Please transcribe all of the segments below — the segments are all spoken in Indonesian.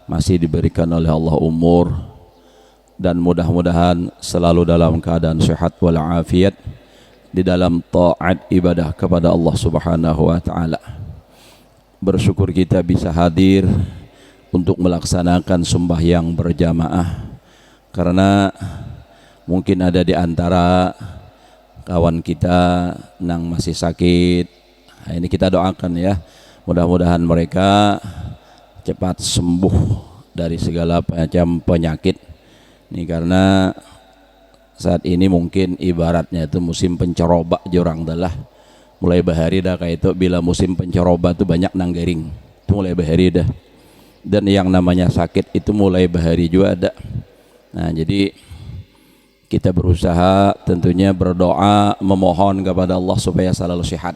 masih diberikan oleh Allah umur, dan mudah-mudahan selalu dalam keadaan sehat walafiat di dalam taat ibadah kepada Allah Subhanahu wa taala. Bersyukur kita bisa hadir untuk melaksanakan sembahyang berjamaah, karena mungkin ada di antara kawan kita yang masih sakit. Nah, ini kita doakan ya, mudah-mudahan mereka cepat sembuh dari segala macam penyakit. Ini karena saat ini mungkin ibaratnya itu musim penceroba jorang adalah mulai bahari dah kayak itu. Bila musim penceroba itu banyak nanggering itu mulai bahari dah, dan yang namanya sakit itu mulai bahari juga ada. Nah, jadi kita berusaha tentunya berdoa memohon kepada Allah supaya selalu sehat.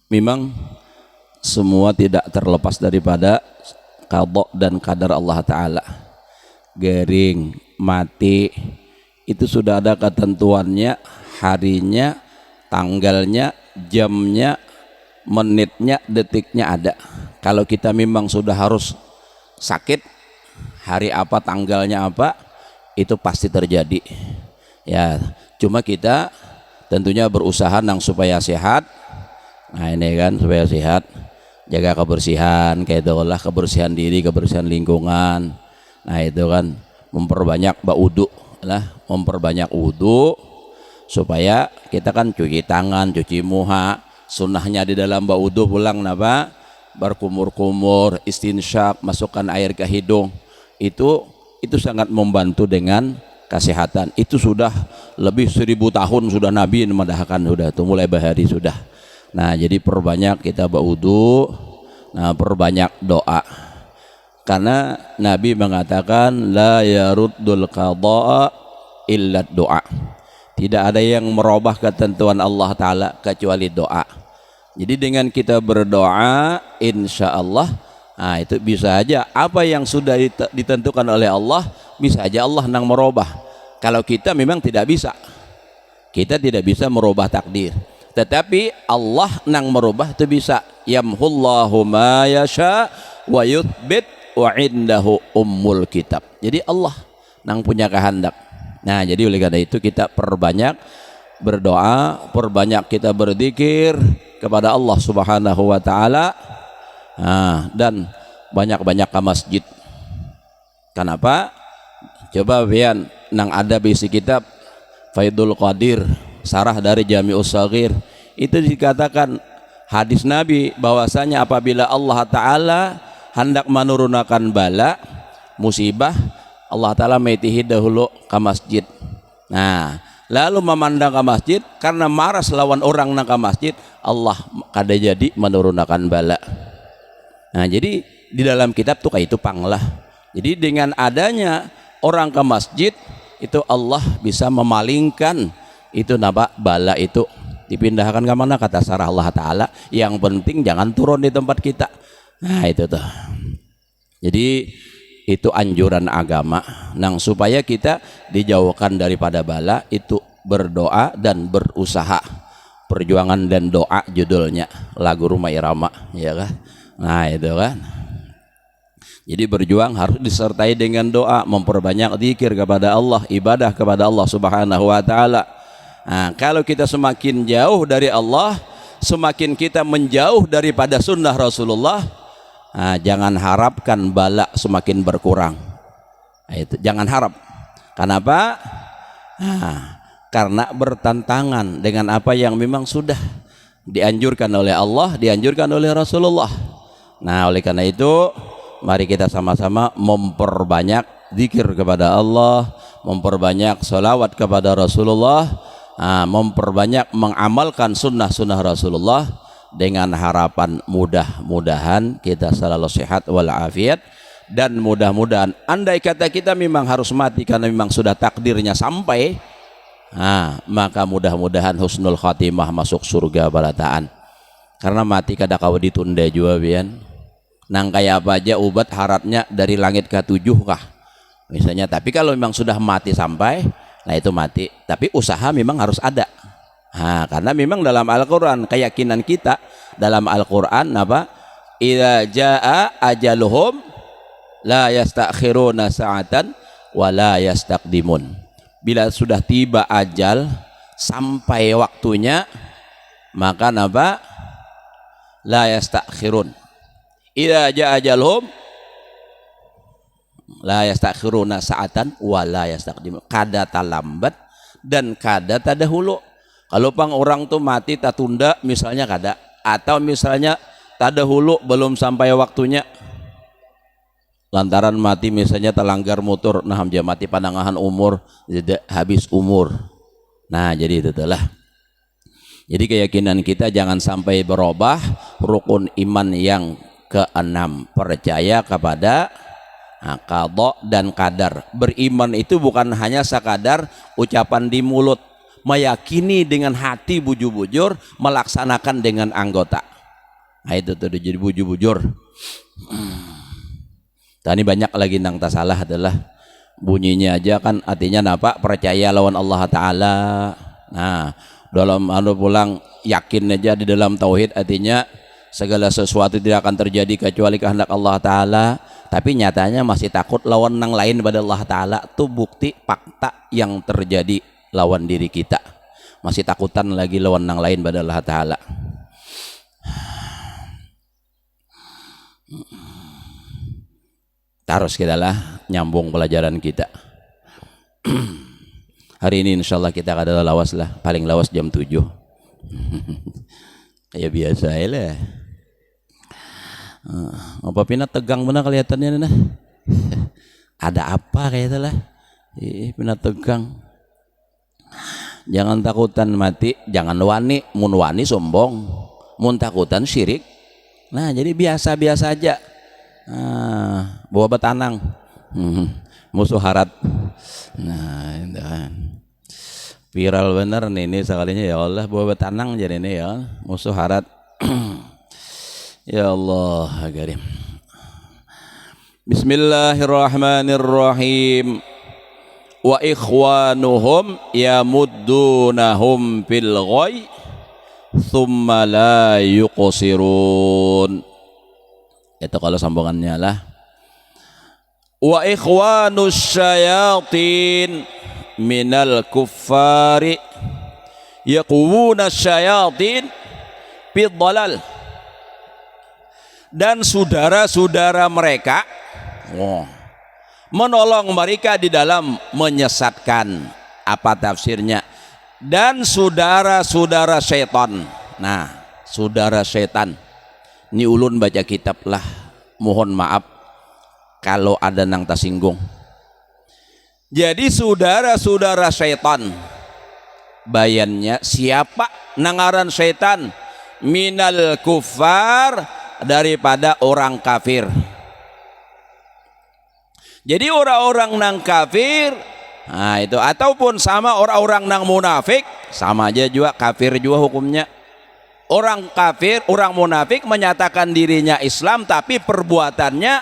Memang semua tidak terlepas daripada qada dan qadar Allah Ta'ala. Garing, mati, itu sudah ada ketentuannya, harinya, tanggalnya, jamnya, menitnya, detiknya ada. Kalau kita memang sudah harus sakit, hari apa, tanggalnya apa, itu pasti terjadi. Ya, cuma kita tentunya berusaha supaya sehat. Nah ini kan, supaya sehat, jaga kebersihan, kayak itu lah, kebersihan diri, kebersihan lingkungan. Nah itu kan, memperbanyak wudu lah, memperbanyak wudu supaya kita kan cuci tangan, cuci muha. Sunnahnya di dalam wudu pulang napa, berkumur-kumur, istinsyak, masukkan air ke hidung. Itu sangat membantu dengan kesehatan. Itu sudah lebih 1000 tahun sudah Nabi memedahkan, sudah itu mulai bahari sudah. Nah jadi perbanyak kita berwudu, nah perbanyak doa, karena Nabi mengatakan la yaruddul qada'a illa doa. Tidak ada yang merubah ketentuan Allah Ta'ala kecuali doa. Jadi dengan kita berdoa, insya Allah, nah itu bisa aja apa yang sudah ditentukan oleh Allah, bisa aja Allah yang merubah. Kalau kita memang tidak bisa, kita tidak bisa merubah takdir. Tetapi Allah nang merubah itu bisa. Yamhullahu ma yasha wa yuthbit wa indahu ummul kitab. Jadi Allah nang punya kehendak. Nah jadi oleh karena itu kita perbanyak berdoa, perbanyak kita berzikir kepada Allah Subhanahu wa taala. Nah, dan banyak-banyak ke masjid. Kenapa? Coba pian nang ada bisi kitab Faidul Qadir, sarah dari Jami'us Shaghir, itu dikatakan hadis Nabi bahwasanya apabila Allah Ta'ala hendak menurunkan bala musibah, Allah Ta'ala metihi dahulu ke masjid. Nah lalu memandang ke masjid, karena maras lawan orang nang ke masjid, Allah kada jadi menurunkan bala. Nah jadi di dalam kitab tuh kayak itu panglah. Jadi dengan adanya orang ke masjid itu Allah bisa memalingkan itu napa bala itu, dipindahkan ke mana, kata sarah Allah Ta'ala, yang penting jangan turun di tempat kita. Nah itu tuh, jadi itu anjuran agama nang supaya kita dijauhkan daripada bala itu berdoa dan berusaha. Perjuangan dan doa judulnya lagu Rumah Irama, ya kan. Nah itu kan, jadi berjuang harus disertai dengan doa, memperbanyak zikir kepada Allah, ibadah kepada Allah Subhanahu wa Ta'ala. Nah, kalau kita semakin jauh dari Allah, semakin kita menjauh daripada sunnah Rasulullah. Nah, jangan harapkan bala semakin berkurang. Nah, itu jangan harap. Kenapa? Nah, karena bertentangan dengan apa yang memang sudah dianjurkan oleh Allah, dianjurkan oleh Rasulullah. Nah, oleh karena itu, mari kita sama-sama memperbanyak zikir kepada Allah, memperbanyak salawat kepada Rasulullah. Memperbanyak mengamalkan sunnah-sunnah Rasulullah, dengan harapan mudah-mudahan kita selalu sehat walafiat, dan mudah-mudahan andai kata kita memang harus mati karena memang sudah takdirnya sampai, maka mudah-mudahan husnul khatimah, masuk surga balataan. Karena mati kada kau ditunda juga pian. Nang kayak apa aja ubat haratnya dari langit ke-7 kah misalnya. Tapi kalau memang sudah mati sampai, nah itu mati, tapi usaha memang harus ada. Karena memang dalam Al-Quran, keyakinan kita dalam Al-Quran apa, idza jaa ajaluhum la yastakhiruna sa'atan wa la yastaqdimun. Bila sudah tiba ajal, sampai waktunya, maka apa? La yastakhirun. Idza jaa ajaluhum la yastakhiruna sa'atan wa la yastaqdimun. Kada talambat dan kada tadahulu. Kalau pang orang tuh mati tak tunda misalnya kada, atau misalnya tadahulu belum sampai waktunya, lantaran mati misalnya telanggar motor, nah dia mati pandangahan umur, habis umur. Nah jadi itu telah. Jadi keyakinan kita jangan sampai berubah. Rukun iman yang keenam, percaya kepada qada dan qadar. Beriman itu bukan hanya sekadar ucapan di mulut, meyakini dengan hati bujur-bujur, melaksanakan dengan anggota. Nah itu tuh jadi bujur-bujur. Tadi banyak lagi nang tak salah adalah bunyinya aja kan artinya napa? Percaya lawan Allah Ta'ala. Nah dalam pulang yakin aja di dalam tauhid artinya segala sesuatu tidak akan terjadi kecuali kehendak Allah Ta'ala. Tapi nyatanya masih takut lawan nang lain pada Allah Ta'ala. Itu bukti fakta yang terjadi lawan diri kita. Masih takutan lagi lawan nang lain pada Allah Ta'ala. Terus kita lah nyambung pelajaran kita. Hari ini insya Allah kita kada lawas lah, paling lawas jam 7. Kayak biasa ya lah. Apa pina tegang benar kelihatannya nah. Ada apa kayak itu lah. Pina tegang. Jangan takutan mati, jangan wani, mun wani sombong, mun takutan syirik. Nah jadi biasa-biasa aja. Bawa betanang, musuh harat. Nah itu kan viral bener nih ini sekalinya ya Allah, bawa betanang jadi ini ya musuh harat. Ya Allah karim. Bismillahirrahmanirrahim. Wa ikhwanuhum yamuddunahum fil ghai thumma la yuqsirun. Itu kalau sambungannya lah. Wa ikhwanus syayatin minal kuffari yaqwuna syayatin fid dhalal. Dan saudara-saudara mereka menolong mereka di dalam menyesatkan. Apa tafsirnya? Dan saudara-saudara syaitan. Nah, saudara syaitan. Ini ulun baca kitab lah, mohon maaf kalau ada nang tersinggung. Jadi saudara-saudara syaitan, bayannya siapa nangaran syaitan? Minal kufar, daripada orang kafir. Jadi orang-orang nang kafir, nah itu, ataupun sama orang-orang nang munafik, sama aja juga kafir juga hukumnya. Orang kafir, orang munafik menyatakan dirinya Islam tapi perbuatannya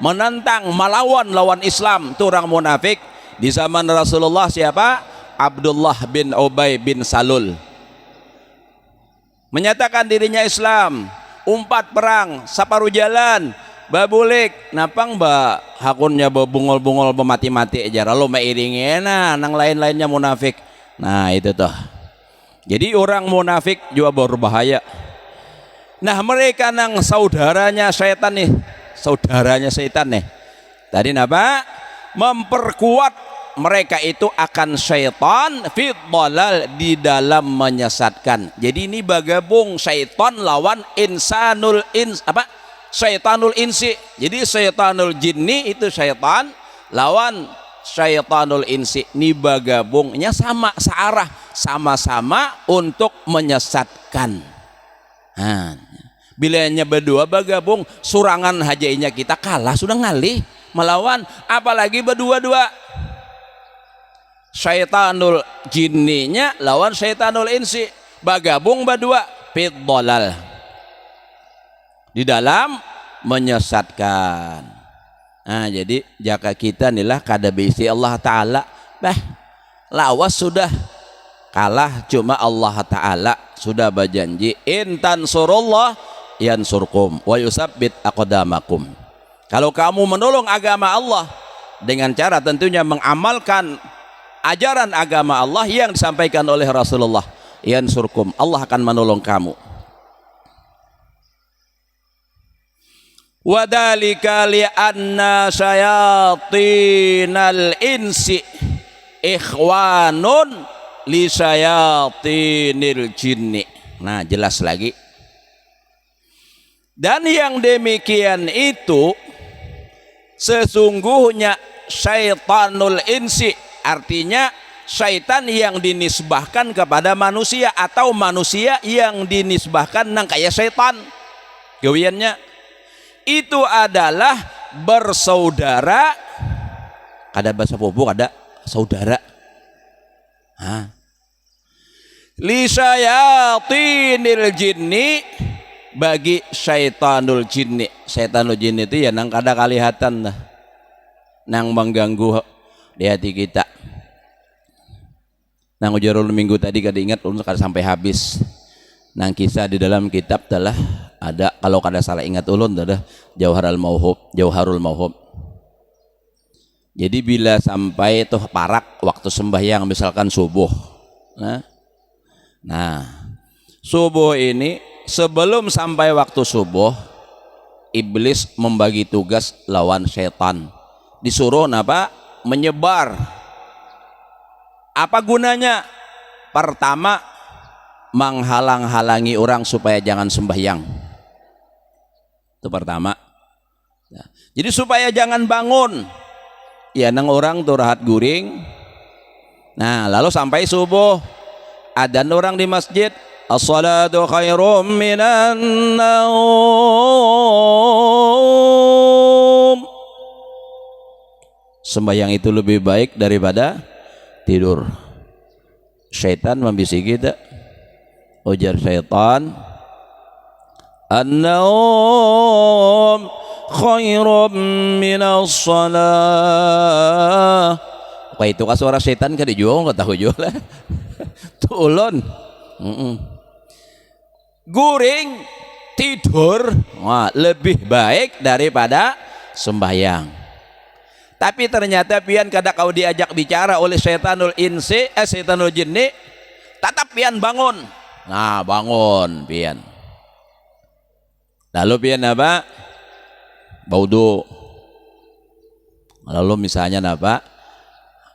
menentang, melawan lawan Islam. Itu orang munafik. Di zaman Rasulullah siapa? Abdullah bin Ubay bin Salul. Menyatakan dirinya Islam, umpat perang, saparu jalan, babulik, napang ba hakunnya bebungol-bungol bemati-mati aja. Lalu meiringi nang lain-lainnya munafik. Nah itu tuh. Jadi orang munafik juga berbahaya. Nah mereka nang saudaranya syaitan nih, saudaranya syaitan nih. Tadi apa? Memperkuat mereka itu akan syaitan fit dhalal, di dalam menyesatkan. Jadi ini bagabung syaitan lawan insanul ins apa? Syaitanul insi. Jadi syaitanul jinni itu syaitan lawan syaitanul insi. Ini bagabungnya sama, searah, sama-sama untuk menyesatkan. Nah, bilanya berdua bergabung, surangan hajainya kita kalah sudah ngalih melawan, apalagi berdua-dua. Syaitanul jinninya lawan syaitanul insi, bergabung berdua fit dhalal, di dalam menyesatkan. Nah jadi jaka kita inilah kada bisi Allah Ta'ala lawas sudah kalah, cuma Allah Ta'ala sudah berjanji intan surullah yansurkum wa yusabbit aqdamakum. Kalau kamu menolong agama Allah dengan cara tentunya mengamalkan ajaran agama Allah yang disampaikan oleh Rasulullah, yansurkum, Allah akan menolong kamu. Wadhalika li'anna syayatinal insi ikhwanun li syayatinil jinni. Nah, jelas lagi. Dan yang demikian itu sesungguhnya syaitanul insi, artinya syaitan yang dinisbahkan kepada manusia atau manusia yang dinisbahkan nang kaya syaitan. Gawiannya itu adalah bersaudara. Ada bahasa pupuk, ada saudara. Li syayatinil jinni, bagi syaitanul jinni. Syaitanul jinni itu ya nang kada kalihatan dah, nang mengganggu di hati kita. Nang ujarul minggu tadi kada ingat ulun kada sampai habis. Nang kisah di dalam kitab telah ada, kalau kada salah ingat ulun adalah Jauharul Mauhub. Jadi bila sampai tuh parak waktu sembahyang misalkan subuh. Nah, subuh ini sebelum sampai waktu subuh, iblis membagi tugas lawan setan. Disuruh apa? Menyebar. Apa gunanya? Pertama, menghalang-halangi orang supaya jangan sembahyang. Itu pertama. Nah, jadi supaya jangan bangun. Ya nang orang tuh rahat guring. Nah, lalu sampai subuh, adzan orang di masjid, as-salatu khairum minan naum. Sembahyang itu lebih baik daripada tidur. Syaitan membisiki kita. Ujar syaitan, an-naum khairum minas salah. Apa itu kan suara syaitan kan dijual, nggak tahu jual lah. Tulun. Guring tidur, wah, lebih baik daripada sembahyang. Tapi ternyata pian kada kau diajak bicara oleh syaitanul insi, syaitanul jinni, tetap pian bangun. Nah, bangun pian. Lalu pian apa? Baudu. Lalu misalnya apa?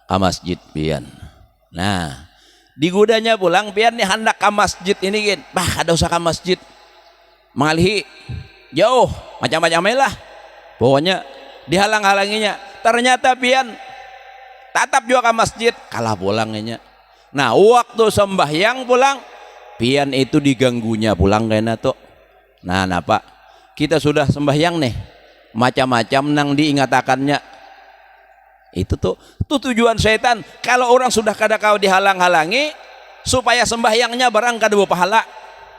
Ke masjid pian. Nah, digudanya pulang pian nih hendak ke masjid ini gin. Bah, ada usah ke masjid. Mengalihi jauh, macam-macam lah. Pokoknya dihalang-halanginya. Ternyata pian tatap juga ke masjid, kalah pulangnya. Nah, waktu sembahyang pulang, pian itu diganggunya pulang kena tuh. Nah, napa? Kita sudah sembahyang nih, macam-macam nang diingatakannya. Itu tuh tujuan syaitan. Kalau orang sudah kada kau dihalang-halangi, supaya sembahyangnya barang kada pahala.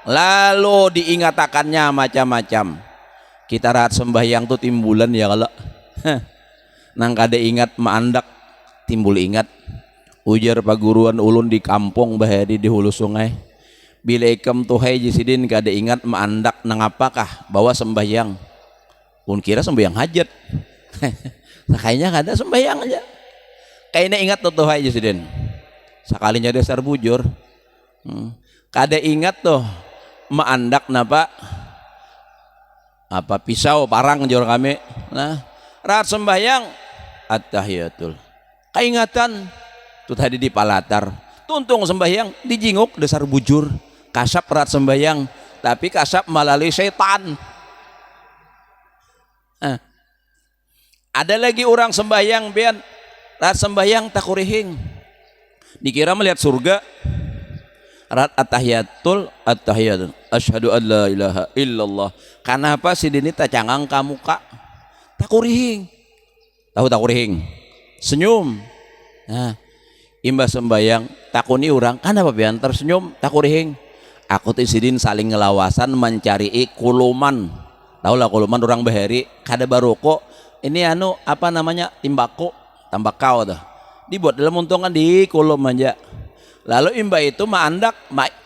Lalu diingatakannya macam-macam. Kita rahat sembahyang tuh timbulan ya kalau nang kada ingat maandak timbul ingat. Ujar paguruan ulun di kampung bahari di hulu sungai. Bila ikam tuhai jisidin kada ingat maandak nang apakah bawa sembahyang. Pun kira sembahyang hajat. Kayaknya kada sembahyang aja. Kayaknya ingat tuh tuhai jisidin. Sakalinya dasar bujur. Kada ingat tuh maandak napa apa pisau parang jor kami. Nah, raat sembahyang at-tahiyatul. Kaingatan tuh tadi di palatar. Tuntung sembahyang dijinguk dasar bujur. Kasap raat sembahyang, tapi kasap melalui setan. Ada lagi orang sembahyang pian raat sembahyang takurihing. Dikira melihat surga. Raat at-tahiyatul asyhadu an la ilaha illallah. Kenapa si dini tacangang kamu kak? Takurihing. Tahu takurihing? Senyum. Nah, imbas sembayang takuni orang, kenapa pian tersenyum takurihing? Aku tuh sidin saling ngelawasan mencari kuluman. Tahu lah kuluman orang bahari kada baroko. Ini anu apa namanya timbako, tambakau tuh. Dibuat dalam untungan di kulum aja. Lalu imba itu maandak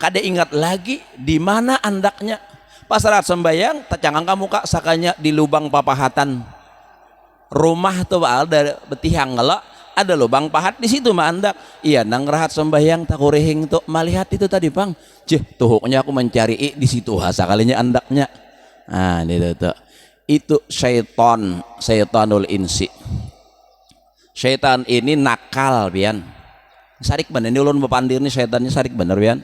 kada ingat lagi di mana andaknya. Pas rahat sembayang tacangang kamu kak sakanya di lubang papahatan rumah tuh baal dari betihang ngelak ada lubang pahat di situ mah andak. Iya nang rahat sembayang takurehing tuh melihat itu tadi bang. Tuhuknya aku mencari di situ sakalinya andaknya. Nah itu syaitanul insi. Syaitan ini nakal pian. Sarik bener ini ulun bepandir nih syaitannya sarik bener pian.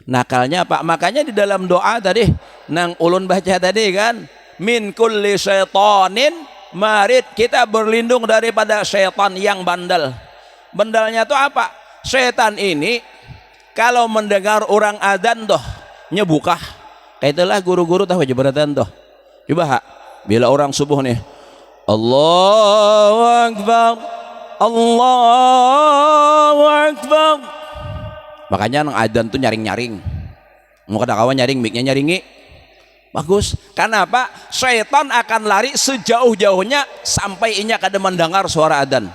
Nakalnya apa? Makanya di dalam doa tadi nang ulun baca tadi kan min kulli syaitanin marid, kita berlindung daripada syaitan yang bandel. Bandelnya itu apa? Syaitan ini kalau mendengar orang adzan tuh nyebukah kayak itulah guru-guru tahu jebaratan tuh coba bila orang subuh nih Allahu Akbar Allahu Akbar, makanya nang adzan tuh nyaring-nyaring mau kada kawan nyaring miknya nyaringi bagus. Kenapa? Syaitan akan lari sejauh-jauhnya sampai inya kada mendengar suara adzan.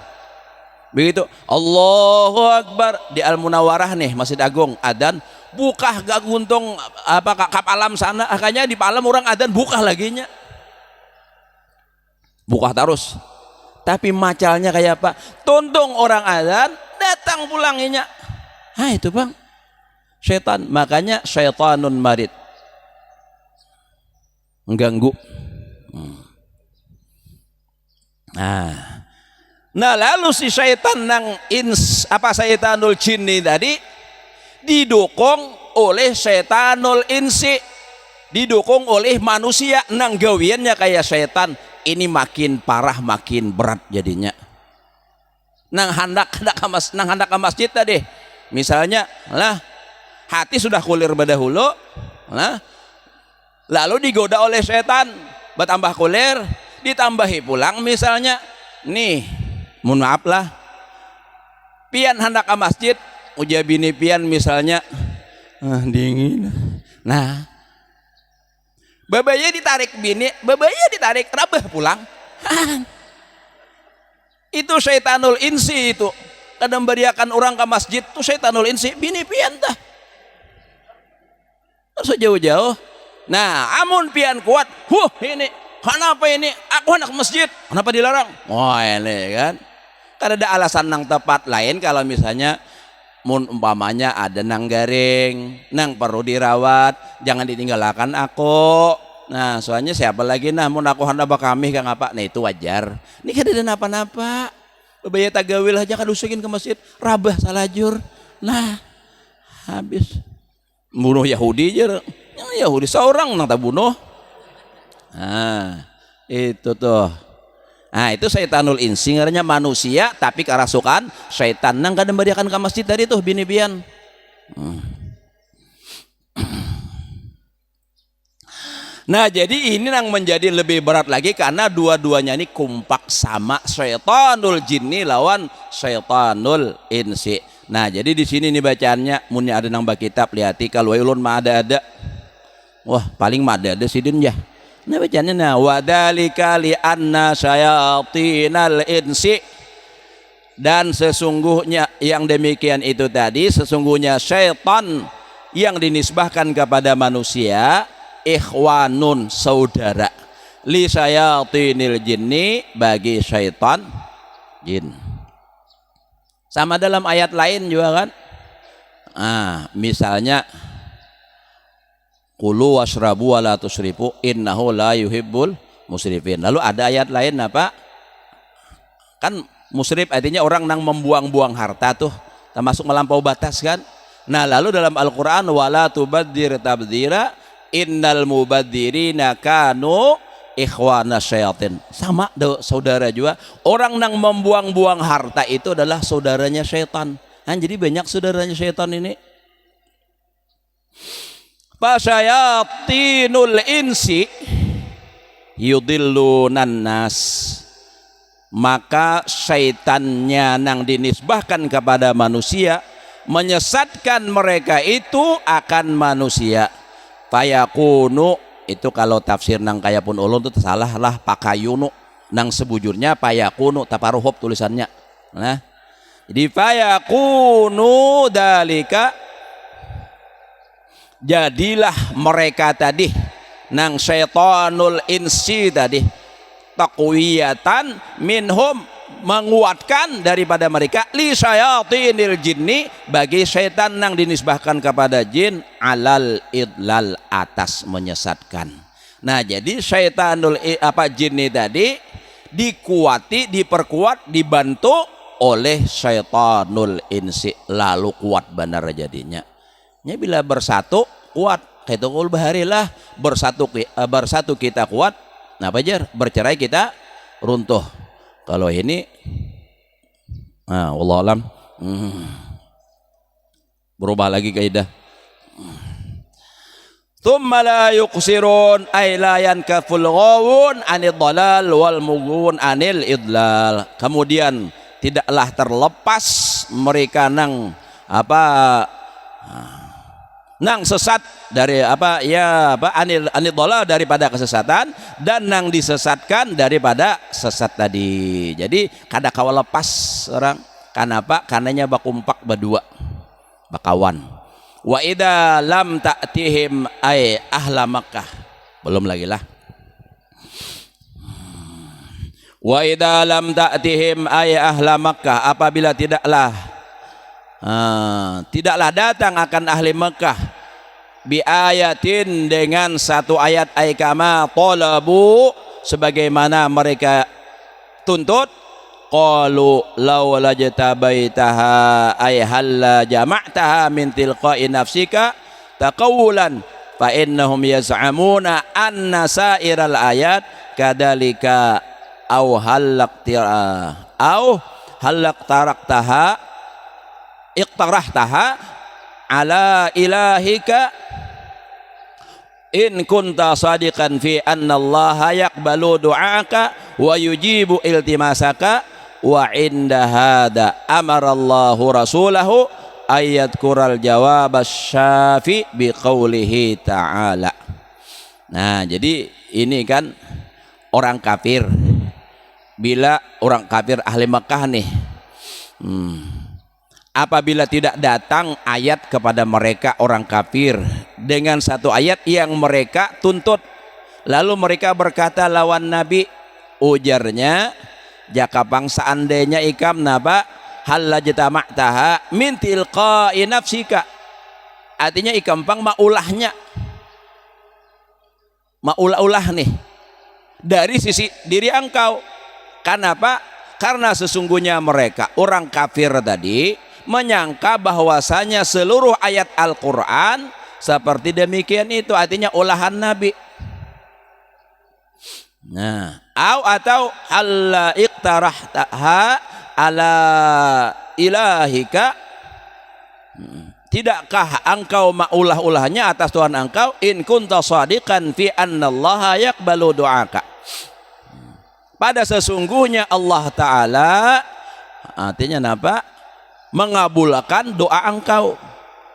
Begitu Allahu Akbar di Al Munawwarah nih Masjid Agung adzan bukah gak guntung apa kap alam sana akhirnya di palam orang adzan bukah laginya bukah terus. Tapi macalnya kayak apa? Tuntung orang adzan datang pulanginya. Itu bang syaitan, makanya syaitanun marid mengganggu. Nah lalu si syaitan nang syaitanul jinni tadi didukung oleh syaitanul insi, didukung oleh manusia nang gawiannya kayak syaitan. Ini makin parah makin berat jadinya. Nang hendak ke masjid tadi misalnya lah hati sudah kulir badahulu lah lalu digoda oleh syaitan bertambah kulir ditambahi pulang misalnya nih mohon maaf lah pian hendak ke masjid ujabini pian misalnya dingin nah babaya ditarik bini babaya ditarik rabah pulang itu syaitanul insi itu kadang beriakan orang ke masjid tuh syaitanul insi bini pian dah sejauh-jauh. Nah amun pian kuat ini kenapa ini aku anak masjid kenapa dilarang ini kan karena ada alasan nang tepat lain. Kalau misalnya umpamanya ada nang garing nang perlu dirawat jangan ditinggalkan aku. Nah soalnya siapa lagi mun aku hendak bakami kang apa nah itu wajar ini kan ada napa-napa bebaya tagawil aja kadusukin ke masjid rabah salajur nah habis bunuh Yahudi aja yang Yahudi seorang nang tak bunuh. Nah itu tuh itu syaitanul insi ngaranya manusia tapi kerasukan syaitan nang kadang beriakan ke masjid tadi tuh bini pian. Nah jadi ini yang menjadi lebih berat lagi karena dua-duanya ini kumpak sama syaitanul jinni lawan syaitanul insi. Nah jadi di sini nih bacaannya munnya ada nang kitab lihati kalau ulun mah ada wah paling mah ada sidin ya. Nah bacaannya nah wadalika li anna syayatinal insi, dan sesungguhnya yang demikian itu tadi sesungguhnya syaitan yang dinisbahkan kepada manusia ikhwanun saudara li syayatinil jinni bagi syaitan jin. Sama dalam ayat lain juga kan misalnya kulu washrabu wala tusrifu innahu la yuhibbul musrifin. Lalu ada ayat lain apa kan musrif artinya orang yang membuang-buang harta tuh termasuk melampau batas kan. Nah lalu dalam Al-Quran wala tubadzir tabdzira innal mubadzirina kanu ikhwana syayatin. Sama saudara juga orang yang membuang-buang harta itu adalah saudaranya syaitan. Jadi banyak saudaranya syaitan ini. Fasyayatinul insi yudillunan nas, maka syaitannya yang dinisbahkan kepada manusia menyesatkan mereka itu akan manusia. Payakunu itu kalau tafsir nang kaya pun ulun itu salah lah pakayunu nang sebujurnya payakunu taparuhub tulisannya. Nah jadi payakunu jadilah mereka tadi nang syaitanul insi tadi taqwiyatan minhum, menguatkan daripada mereka, li syayatinil jinni, bagi syaitan yang dinisbahkan kepada jin, alal idlal, atas menyesatkan. Nah, jadi syaitanul jinni tadi dikuati, diperkuat, dibantu oleh syaitanul insi, lalu kuat benar jadinya. Nya bila bersatu kuat, kaitu qul baharilah, bersatu kita kuat. Nah, Fajar, bercerai kita runtuh. Kalau ini wallah alam, berubah lagi kaidah. Tsumma la yuqsirun ay la yankaful ghawun anil dhalal wal mughun anil idlal. Kemudian tidaklah terlepas mereka nang sesat dari anil dhalal, daripada kesesatan, dan nang disesatkan daripada sesat tadi. Jadi kada kawa lepas orang, kenapa? Karenanya bakumpak berdua, bakawan. Wa idza lam ta'tihim ay ahla Makkah, belum lagi lah. Wa idza lam ta'tihim ay ahla Makkah, apabila tidaklah datang akan ahli Mekah, bi ayatin, dengan satu ayat, ay kama talabu, sebagaimana mereka tuntut, qalu law lajtabaitaha ay halla jama'taha min tilqa'i nafsika taqawulan fa innahum yaz'amuna anna sa'iral ayat kadalika au halaqtaraktaha iqtarahtaha ala ilahika in kunta sadiqan fi anna allaha yaqbalu du'aka wa yujibu iltimasaka wa inda hada amarallahu rasulahu ayat kural jawab syafi bi qawlihi ta'ala. Nah, jadi ini kan orang kafir, bila orang kafir ahli Mekah nih, apabila tidak datang ayat kepada mereka orang kafir dengan satu ayat yang mereka tuntut, lalu mereka berkata lawan Nabi, ujarnya, jakapang seandainya ikam naba hal lajtama'taha min tilqa'i nafsika, artinya ikampang maulah nih dari sisi diri engkau. Kenapa? Karena sesungguhnya mereka orang kafir tadi menyangka bahwasanya seluruh ayat Al-Quran seperti demikian itu, artinya olahan Nabi. Nah, atau alla iqtarahtaha ala ilahika, tidakkah engkau maulah-ulahnya atas Tuhan engkau, in kunta shadiqan fi annallaha yaqbalu du'aka, pada sesungguhnya Allah Ta'ala, artinya apa? Mengabulkan doa engkau,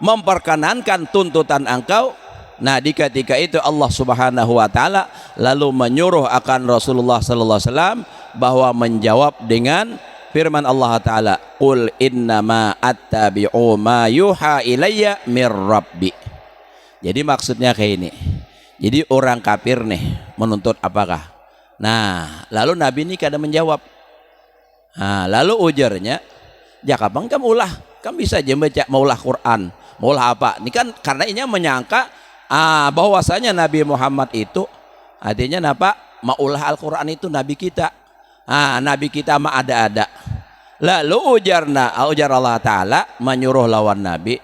memperkenankan tuntutan engkau. Nah, di ketika itu Allah Subhanahu wa Ta'ala lalu menyuruh akan Rasulullah sallallahu alaihi wasallam bahwa menjawab dengan firman Allah Ta'ala, qul innama attabi'u ma yuha ilayya mir rabbi. Jadi maksudnya kayak ini. Jadi orang kafir nih menuntut apakah? Nah, lalu Nabi ini kada menjawab. Nah, lalu ujarnya, jakabang kamu ulah, kamu bisa aja baca maulah Quran, maulah apa? Ini kan karena ini menyangka bahwasanya Nabi Muhammad itu artinya apa? Maulah Al-Quran itu Nabi kita. Nabi kita mah ada. Lalu ujar Allah Ta'ala menyuruh lawan Nabi,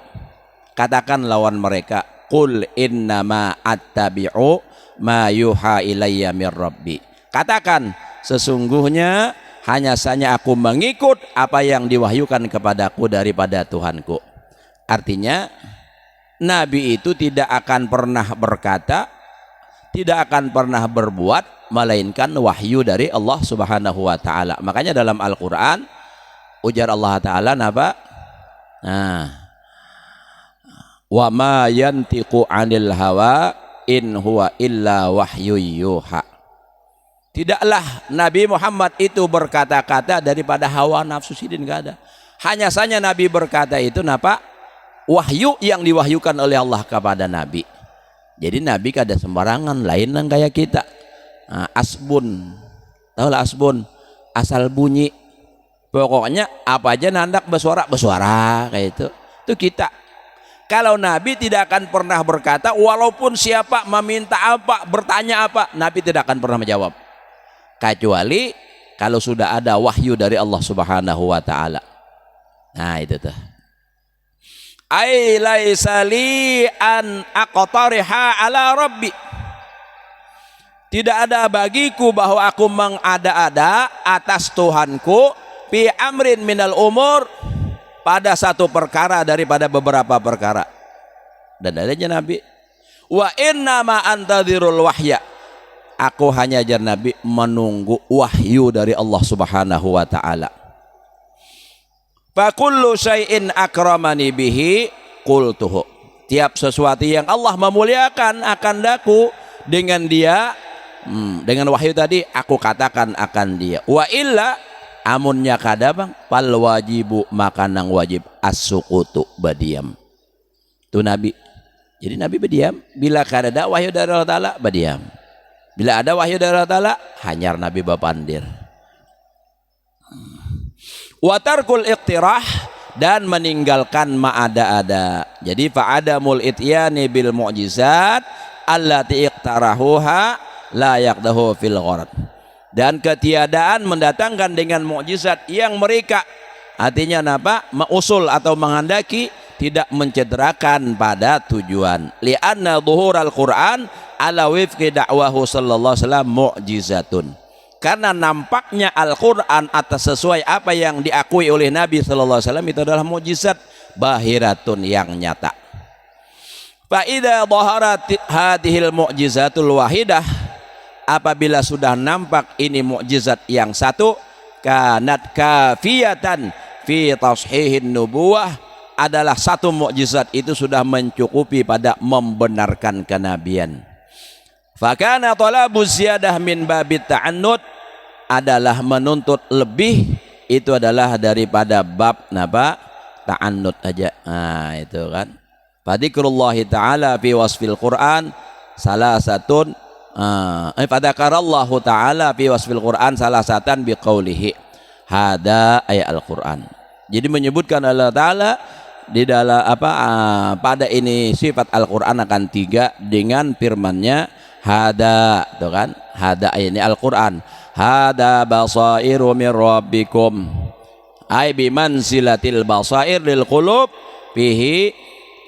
katakan lawan mereka, qul innama attabi'u ma yuha ilayya mir rabbi. Katakan, sesungguhnya hanya saja aku mengikut apa yang diwahyukan kepadaku daripada Tuhanku. Artinya Nabi itu tidak akan pernah berkata, tidak akan pernah berbuat melainkan wahyu dari Allah Subhanahu wa Ta'ala. Makanya dalam Al-Quran ujar Allah Ta'ala napa? Wa ma yantiqu 'anil hawa in huwa illa wahyu yuha. Tidaklah Nabi Muhammad itu berkata-kata daripada hawa nafsu sidin, enggak ada. Hanya saja Nabi berkata itu napa? wahyu yang diwahyukan oleh Allah kepada Nabi. Jadi Nabi kada sembarangan, lain nang kayak kita. Asbun, tahu lah asbun, asal bunyi. Pokoknya apa aja nandak bersuara kayak itu. Itu kita. Kalau Nabi tidak akan pernah berkata, walaupun siapa meminta apa, bertanya apa, Nabi tidak akan pernah menjawab. Kecuali kalau sudah ada wahyu dari Allah Subhanahu wa taala. Nah, itu tuh. Ai laisa li an aqtariha ala rabbi. Tidak ada bagiku bahwa aku mengada-ada atas Tuhanku fi amrin minal umur, pada satu perkara daripada beberapa perkara. Dan adanya Nabi, wa inna ma antadhirul wahya, aku hanya ajar Nabi menunggu wahyu dari Allah Subhanahu wa taala. Fa kullu syai'in akramani bihi qultuhu, tiap sesuatu yang Allah memuliakan akan daku dengan dia, dengan wahyu tadi aku katakan akan dia. Wa illa, amunnya kada bang, pal wajibu, maka nang wajib as-sukutu, badiam. Itu Nabi. Jadi Nabi berdiam. Bila kada ada wahyu dari Allah Ta'ala, berdiam. Bila ada wahyu dari Allah Ta'ala, hanyar Nabi bapandir. Watarkul iqtirah, dan meninggalkan ma'ada-ada. Jadi fa'adamul ityani bil mu'jizat allati iqtarahuha la yaqdahu fil gharad. Dan ketiadaan mendatangkan dengan mukjizat yang mereka, artinya apa, mengusul atau menghendaki, tidak mencederakan pada tujuan. Li'anna dhuhural Qur'an ala wifqi da'wahu sallallahu alaihi wasallam mu'jizatun, karena nampaknya Al-Quran atas sesuai apa yang diakui oleh Nabi sallallahu alaihi wasallam itu adalah mukjizat bahiratun, yang nyata. Fa idza dhaharat hadhil mu'jizatul wahidah, apabila sudah nampak ini mukjizat yang satu, kanat kafiyatan fi tashihin nubuwah, adalah satu mukjizat itu sudah mencukupi pada membenarkan kenabian. Fakana talabu ziyadah min babit ta'annud, adalah menuntut lebih, itu adalah daripada bab napa, ta'annud aja. Nah, itu kan. Fadzikrullahi ta'ala fi wasfil Qur'an salah satun, fadzakarallahu ta'ala fi wasfil Qur'an salasatan biqaulihi hada ayat Al-Qur'an. Jadi menyebutkan Allah Ta'ala di dalam pada ini sifat Al-Qur'an akan tiga dengan firman-Nya hada, tuh kan, hada ini Al-Qur'an, hada basairu min rabbikum, ay bimanzilatil basair lil qulub fihi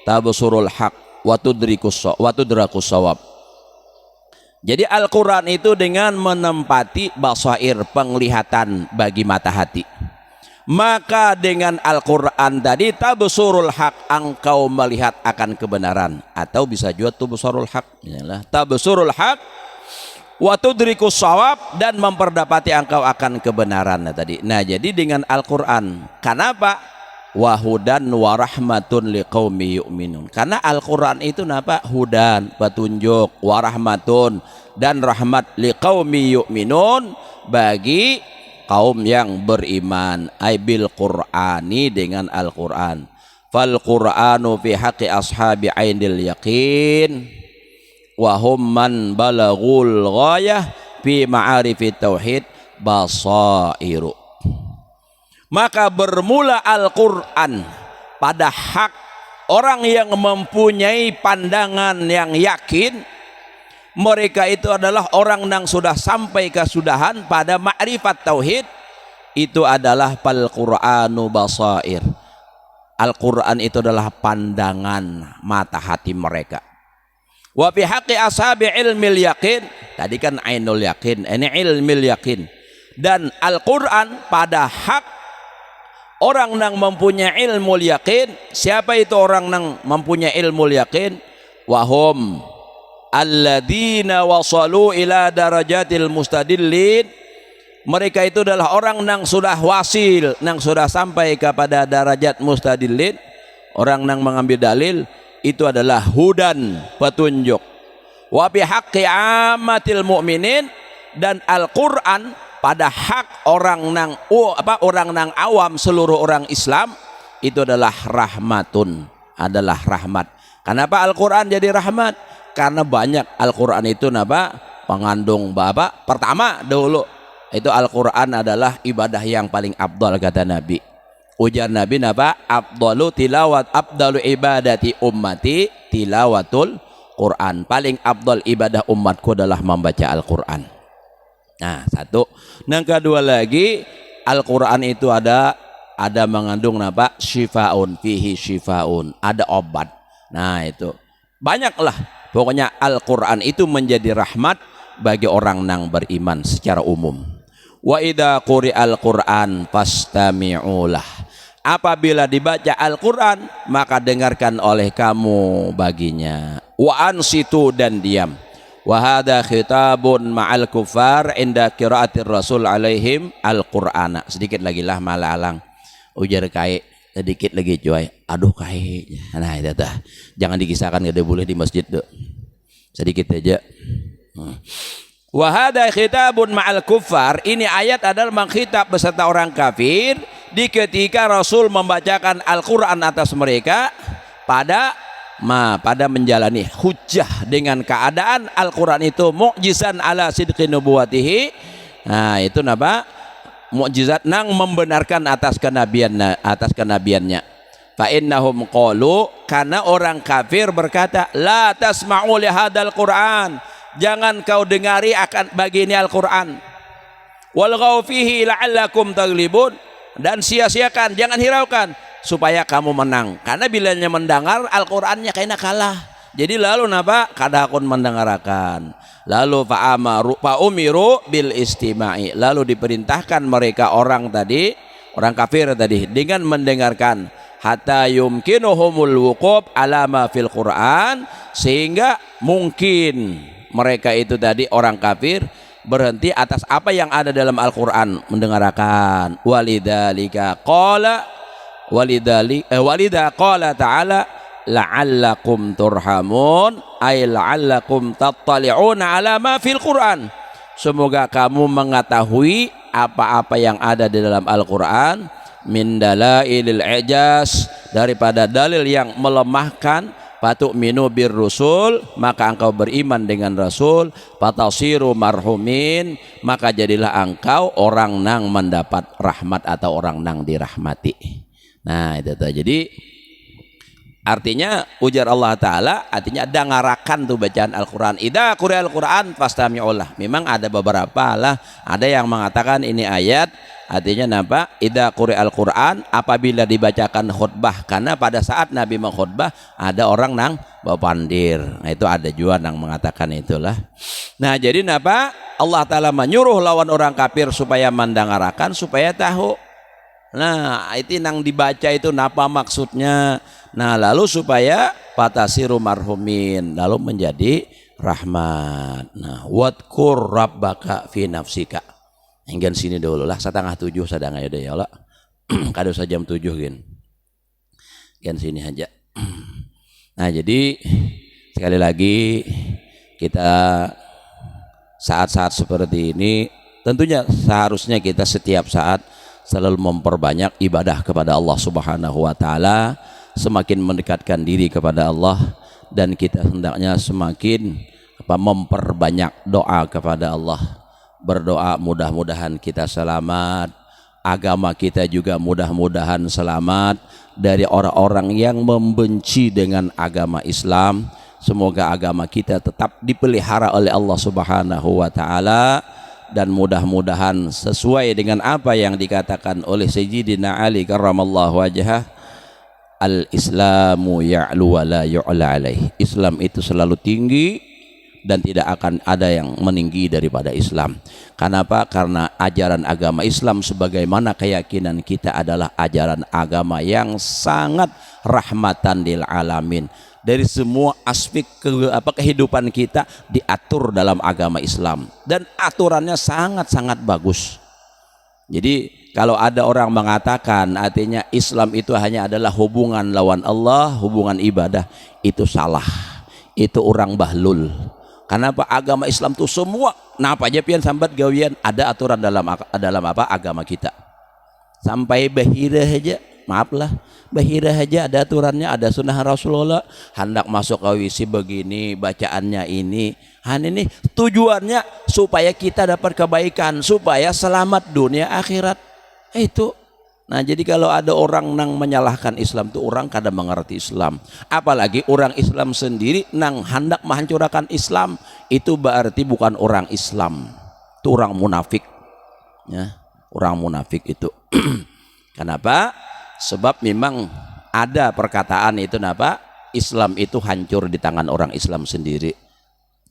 tabsurul haq wa tudrakus shawab. Jadi Al-Quran itu dengan menempati basair, penglihatan bagi mata hati. Maka dengan Al-Quran tadi tabsurul haq, engkau melihat akan kebenaran, atau bisa juga tabsurul haq, tabsurul haq wa tudrikus shawab, dan memperdapati engkau akan kebenaran tadi. Nah, jadi dengan Al-Quran, kenapa? Wahudan warahmatun liqaumi yu'minun, karena Al-Quran itu napa, hudan, petunjuk, warahmatun, dan rahmat, liqaumi yu'minun, bagi kaum yang beriman, ay bil Qur'ani, dengan Al-Quran. Fal Qur'anu fi haqqi ashabi ainil yaqin wa hum man balagul ghayah fi ma'arifit tauhid basairu. Maka bermula Al-Quran pada hak orang yang mempunyai pandangan yang yakin, mereka itu adalah orang yang sudah sampai kesudahan pada ma'rifat tauhid, itu adalah fal Qur'anu basair. Al-Quran itu adalah pandangan mata hati mereka. Wa fi haqqi ashabi ilmil yaqin, tadi kan ainul yaqin, ini ilmil yaqin. Dan Al-Quran pada hak orang yang mempunyai ilmu yakin. Siapa itu orang yang mempunyai ilmu yakin? Wahum alladzina wasalu ila darajatil mustadillin, mereka itu adalah orang yang sudah wasil, yang sudah sampai kepada derajat mustadillin, orang yang mengambil dalil, itu adalah hudan, petunjuk. Wa bi haqqi ammatil mu'minin, dan Al-Quran pada hak orang nang awam, seluruh orang Islam, itu adalah rahmatun, adalah rahmat. Kenapa Al-Quran jadi rahmat? Karena banyak Al-Quran itu mengandung pertama dulu itu Al-Quran adalah ibadah yang paling afdal kata Nabi. Ujar Nabi afdalu ibadati ummati tilawatul Quran. Paling afdal ibadah umatku adalah membaca Al-Quran. Nah, satu. Yang kedua lagi, Al-Quran itu ada mengandung syifaun fihi syifaun, ada obat. Nah, itu banyaklah. Pokoknya Al-Quran itu menjadi rahmat bagi orang yang beriman secara umum. Wa idza quri'al Quran fastami'ulah. Apabila dibaca Al-Quran, maka dengarkan oleh kamu baginya. Wa ansitu, dan diam. Wa hadza khitabun ma'al kufar inda qiraatir Rasul alaihim Al-Qur'ana. Sedikit lagi lah malalang. Ujar kai sedikit lagi cuy. Aduh kai. Nah itu dah. Jangan dikisahkan, gak boleh di masjid tuh. Sedikit aja. Wa hadza khitabun ma'al kuffar. Ini ayat adalah mengkhitab beserta orang kafir di ketika Rasul membacakan Al-Qur'an atas mereka pada menjalani hujjah dengan keadaan Al-Qur'an itu mu'jizan ala sidqi nubuwatihi. Nah, itu mukjizat nang membenarkan atas kenabiannya. Fa innahum qalu, karena orang kafir berkata, la tasma'u li hadzal Qur'an, jangan kau dengari akan bagi ini Al-Qur'an. Walghaw fihi la'allakum taghlibun, dan sia-siakan, jangan hiraukan supaya kamu menang. Karena bilanya mendengar Al-Qur'annya kayaknya kalah. Jadi lalu kadakun mendengarkan. Lalu fa'umiru bil istima'i, lalu diperintahkan mereka orang kafir tadi dengan mendengarkan, hatta yumkinuhumul wuquf ala ma fil Qur'an, sehingga mungkin mereka itu tadi orang kafir berhenti atas apa yang ada dalam Al-Qur'an, mendengarkan. Walidza qala ta'ala la'allakum turhamun, ay la'allakum tattali'una ala ma fil Qur'an, semoga kamu mengetahui apa-apa yang ada di dalam Al-Qur'an, min dalailil ijaz, daripada dalil yang melemahkan, fatu'minu bir rusul, maka engkau beriman dengan Rasul, fatasiru marhumin, maka jadilah engkau orang nang mendapat rahmat atau orang nang dirahmati. Nah itu tuh. Jadi artinya ujar Allah Ta'ala, artinya dengarakan tuh bacaan Al-Quran. Idza quri'al Quran fastami'ulah. Memang ada beberapa lah, ada yang mengatakan ini ayat artinya idza quri'al Quran, apabila dibacakan khutbah, karena pada saat Nabi mengkhutbah ada orang nang bapandir. Nah itu ada juga yang mengatakan itulah. Nah jadi Allah Ta'ala menyuruh lawan orang kafir supaya mendengarakan, supaya tahu. Nah itu yang dibaca itu maksudnya. Nah lalu supaya fatasiru marhumin, lalu menjadi rahmat. Nah wadkur rabbaka fi nafsika. Hingga sini dulu lah, 6:30 sadang aja deh ya Allah. Kado jam 7 gin. Hingga sini aja. Nah jadi sekali lagi kita saat-saat seperti ini tentunya seharusnya kita setiap saat selalu memperbanyak ibadah kepada Allah Subhanahu wa taala, semakin mendekatkan diri kepada Allah, dan kita hendaknya semakin memperbanyak doa kepada Allah. Berdoa mudah-mudahan kita selamat, agama kita juga mudah-mudahan selamat dari orang-orang yang membenci dengan agama Islam. Semoga agama kita tetap dipelihara oleh Allah Subhanahu wa taala, dan mudah-mudahan sesuai dengan apa yang dikatakan oleh Sayyidina Ali karramallahu wajhah, al-islamu ya'lu wa la yu'la alaih. Islam itu selalu tinggi dan tidak akan ada yang meninggi daripada Islam. Kenapa? Karena ajaran agama Islam sebagaimana keyakinan kita adalah ajaran agama yang sangat rahmatan lil alamin. Dari semua aspek kehidupan kita diatur dalam agama Islam, dan aturannya sangat-sangat bagus. Jadi kalau ada orang mengatakan artinya Islam itu hanya adalah hubungan lawan Allah, hubungan ibadah, itu salah. Itu orang bahlul. Kenapa? Agama Islam itu semua napa aja pian sambat gawian ada aturan dalam agama kita. Sampai bahira aja maaflah, bahira aja ada aturannya, ada sunnah Rasulullah. Hendak masuk ke WC begini, bacaannya ini. Ini tujuannya supaya kita dapat kebaikan, supaya selamat dunia akhirat. Itu. Nah, jadi kalau ada orang nang menyalahkan Islam tuh orang kadang mengerti Islam. Apalagi orang Islam sendiri nang hendak menghancurkan Islam, itu berarti bukan orang Islam. Itu orang munafik. Ya, orang munafik itu. Kenapa? Sebab memang ada perkataan itu napa? Islam itu hancur di tangan orang Islam sendiri.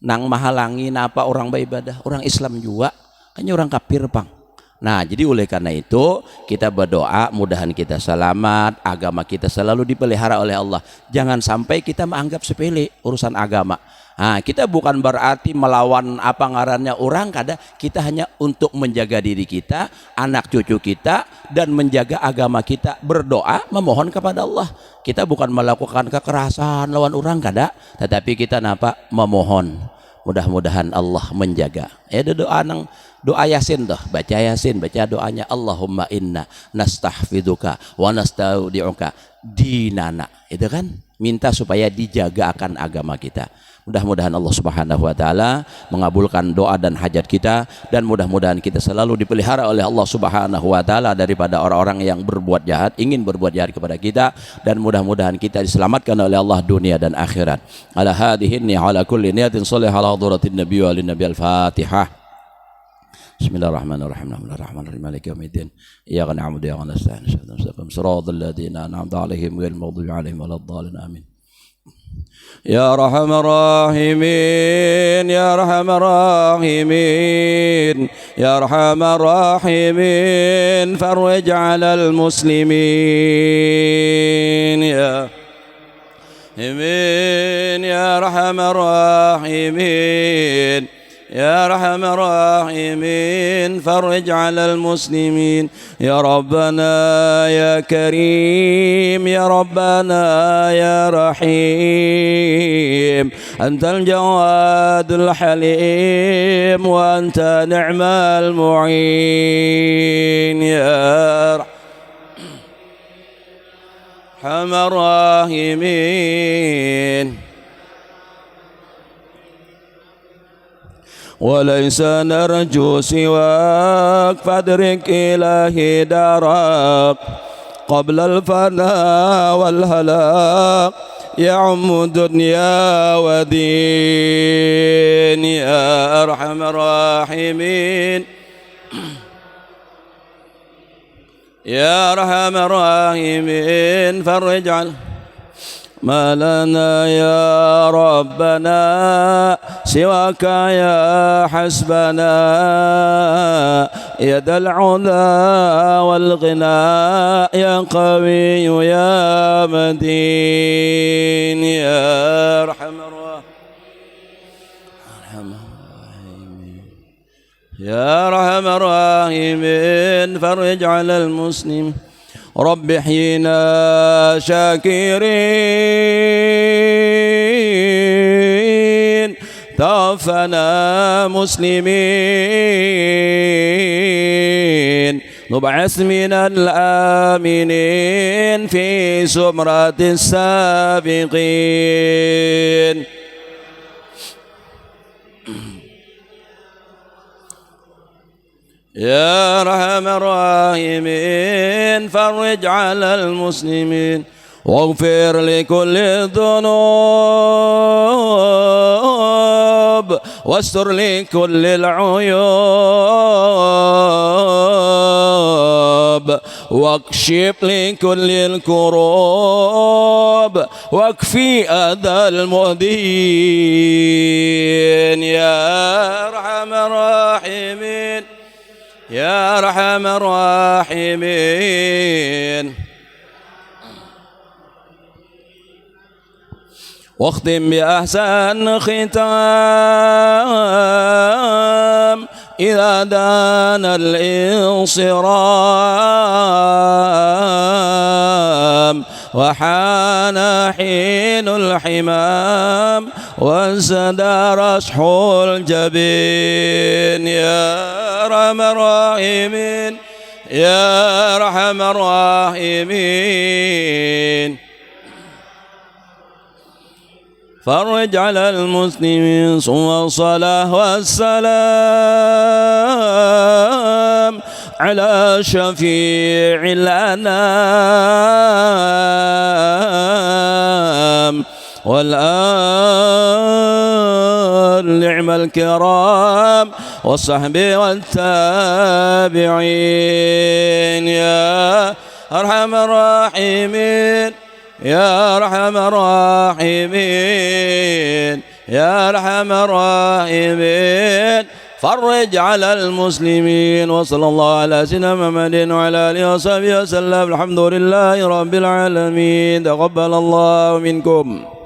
Nang mahalangi napa orang beribadah? Orang Islam juga, hanya orang kafir pang. Nah, jadi oleh karena itu kita berdoa mudahan kita selamat, agama kita selalu dipelihara oleh Allah. Jangan sampai kita menganggap sepele urusan agama. Nah, kita bukan berarti melawan apa ngarannya orang, kada. Kita hanya untuk menjaga diri kita, anak cucu kita, dan menjaga agama kita. Berdoa memohon kepada Allah. Kita bukan melakukan kekerasan lawan orang, kada. Tetapi kita napa? Memohon. Mudah-mudahan Allah menjaga. Ada doa Yasin dah, baca Yasin, baca doanya Allahumma inna nastahfiduka wa nastaudi'uka dinana. Itu kan minta supaya dijaga akan agama kita. Mudah-mudahan Allah Subhanahu wa taala mengabulkan doa dan hajat kita, dan mudah-mudahan kita selalu dipelihara oleh Allah Subhanahu wa taala daripada orang-orang yang berbuat jahat, ingin berbuat jahat kepada kita, dan mudah-mudahan kita diselamatkan oleh Allah dunia dan akhirat. Ala hadhihi ala kulli niyatin shalih ala hadratin nabiy wa lin nabiy al-Fatihah. Bismillahirrahmanirrahim. Bismillahirrahmanirrahim. Maliki yaumiddin. Iyyaka na'budu wa iyyaka nasta'in. Shiratal ladzina an'amta 'alaihim ghairil maghdubi 'alaihim waladdallin. Amin. يا أرحم الراحمين يا أرحم الراحمين يا أرحم الراحمين فرج على المسلمين يا راحمين يا أرحم الراحمين يا أرحم الراحمين فرج على المسلمين يا ربنا يا كريم يا ربنا يا رحيم أنت الجواد الحليم وأنت نعم المعين يا أرحم الراحمين وليس نرجو سواك فادرك إلهي دارك قبل الفناء والهلاك يعم دنيا ودين يا أرحم الراحمين يا أرحم الراحمين فرج عنه ما لنا يا ربنا سواك يا حسبنا يد العلا والغنى يا قوي يا متين يا أرحم الراحمين يا أرحم الراحمين فرج على المسلم رب احينا شاكرين توفنا مسلمين نبعث من الآمنين في زمرة السابقين يا أرحم الراحمين فرج على المسلمين واغفر لكل الذنوب واستر لكل العيوب واكشف لكل الكروب واكفي أذى المؤذين يا أرحم الراحمين يا أرحم الراحمين واختم بأحسن ختام إذا دان الانصرام وحان حين الحمام وانسدى رشح الجبين يا أرحم الراحمين يا أرحم الراحمين فرج على المسلمين ثم الصلاة والسلام على شفيع الأنام والآل نعم الكرام والصحب والتابعين يا أرحم الراحمين يا أرحم الراحمين يا أرحم الراحمين فرج على المسلمين وصلى الله على سيدنا محمد وعلى آله وصحبه وسلم الحمد لله رب العالمين تقبل الله منكم.